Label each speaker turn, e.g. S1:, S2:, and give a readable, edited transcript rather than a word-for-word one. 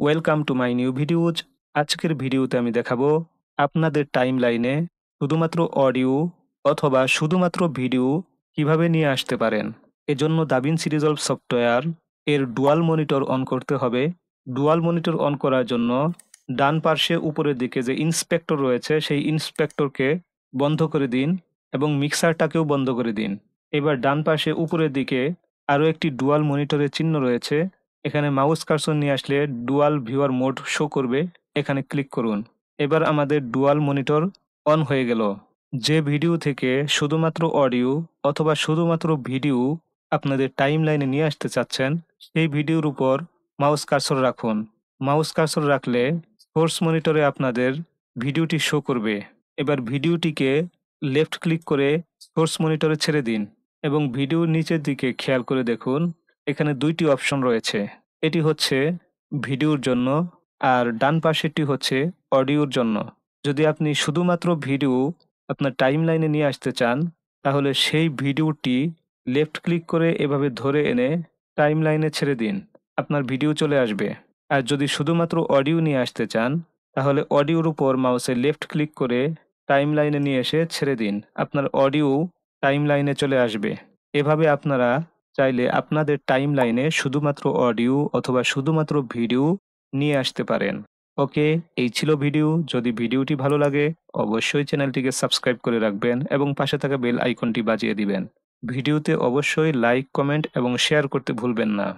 S1: Welcome to my new videos. আজকের ভিডিওতে আমি দেখাবো আপনাদের টাইমলাইনে শুধুমাত্র অডিও অথবা শুধুমাত্র ভিডিও কিভাবে নিয়ে আসতে পারেন। এজন্য দাভিন্সি রিজলভ সফটওয়্যার এর ডুয়াল মনিটর অন করতে হবে। ডুয়াল মনিটর অন করার জন্য ডান পার্শ্বে উপরের দিকে যে ইন্সপেক্টর রয়েছে সেই ইন্সপেক্টরকে বন্ধ করে দিন এবং মিক্সারটাকেও বন্ধ করে দিন। এবার ডান পাশে উপরের দিকে আরও একটি ডুয়াল মনিটরের চিহ্ন রয়েছে। এখানে মাউস কার্সর নিয়ে আসলে ডুয়াল ভিউয়ার মোড শো করবে, এখানে ক্লিক করুন। এবার আমাদের ডুয়াল মনিটর অন হয়ে গেল। যে ভিডিও থেকে শুধুমাত্র অডিও অথবা শুধুমাত্র ভিডিও আপনাদের টাইমলাইনে নিয়ে আসতে চাচ্ছেন সেই ভিডিওর উপর মাউস কার্সর রাখুন। মাউস কার্সর রাখলে সোর্স মনিটরে আপনাদের ভিডিওটি শো করবে। এবার ভিডিওটিকে লেফট ক্লিক করে সোর্স মনিটরে ছেড়ে দিন এবং ভিডিওর নিচের দিকে খেয়াল করে দেখুন, এখানে দুইটি অপশন রয়েছে। এটি হচ্ছে ভিডিওর জন্য আর ডান পাশেরটি হচ্ছে অডিওর জন্য। যদি আপনি শুধুমাত্র ভিডিও আপনার টাইমলাইনে নিয়ে আসতে চান তাহলে সেই ভিডিওটি লেফট ক্লিক করে এভাবে ধরে এনে টাইমলাইনে ছেড়ে দিন, আপনার ভিডিও চলে আসবে। আর যদি শুধুমাত্র অডিও নিয়ে আসতে চান তাহলে অডিওর উপর মাউসে লেফট ক্লিক করে টাইমলাইনে নিয়ে এসে ছেড়ে দিন, আপনার অডিও টাইমলাইনে চলে আসবে। এভাবে আপনারা চাইলে আপনাদের টাইমলাইনে শুধুমাত্র অডিও অথবা শুধুমাত্র ভিডিও নিয়ে আসতে পারেন। ওকে, এই ছিল ভিডিও। যদি ভিডিওটি ভালো লাগে অবশ্যই চ্যানেলটিকে সাবস্ক্রাইব করে রাখবেন এবং পাশে থাকা বেল আইকনটি বাজিয়ে দিবেন। ভিডিওতে অবশ্যই লাইক, কমেন্ট এবং শেয়ার করতে ভুলবেন না।